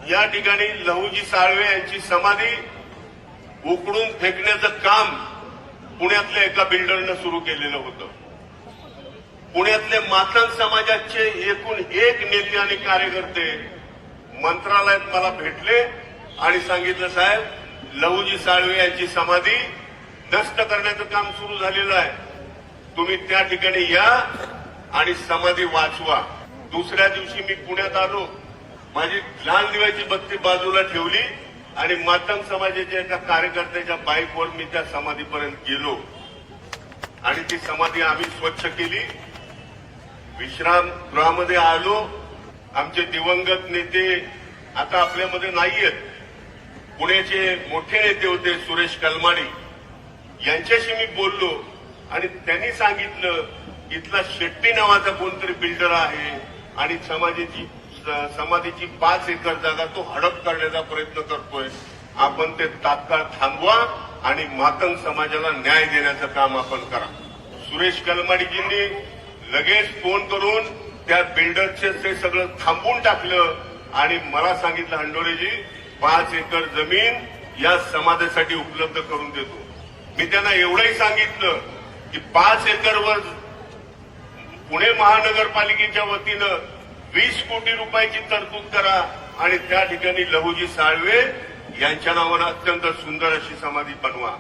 या ठिकाणी लहुजी साळवे यांची समाधी उकडून फेकण्याचं काम पुण्यातल्या एका बिल्डरनं सुरू केलेलं होतं. पुण्यातले मातंग समाजाचे एकूण एक नेते आणि कार्यकर्ते मंत्रालयात मला भेटले आणि सांगितलं, साहेब, लहुजी साळवे यांची समाधी नष्ट करण्याचं काम सुरू झालेलं आहे, तुम्ही त्या ठिकाणी या आणि समाधी वाचवा. दुसऱ्या दिवशी मी पुण्यात आलो, माझी लाल दिव्याची बत्ती बाजूला ठेवली आणि मातंग समाजाच्या एका कार्यकर्त्याच्या बाईकवर मी त्या समाधीपर्यंत गेलो आणि ती समाधी आम्ही स्वच्छ केली. विश्रामगृहामध्ये आलो. आमचे दिवंगत नेते आता आपल्यामध्ये नाहीयेत. पुण्याचे मोठे नेते होते सुरेश कलमाडी, यांच्याशी मी बोललो आणि त्यांनी सांगितलं, इथला शेट्टी नावाचा कोणतरी बिल्डर आहे आणि समाधीची 5 एकर जागा तो हडप करण्याचा प्रयत्न करतोय. आपण ते तात्काळ थांबवा आणि मातंग समाजाला न्याय देण्याचं काम आपण करा. सुरेश कलमाडीजींनी लगेच फोन करून त्या बिल्डरचे ते सगळं थांबवून टाकलं आणि मला सांगितलं, हंडोरेजी, 5 एकर जमीन या समाधीसाठी उपलब्ध करून देतो. मी त्यांना एवढंही सांगितलं की 5 एकरवर पुणे महानगरपालिकेच्या वतीनं 20 कोटी रुपयाची तरतूद करा आणि त्या ठिकाणी लहुजी साळवे यांच्या नावानं अत्यंत सुंदर अशी समाधी बनवा.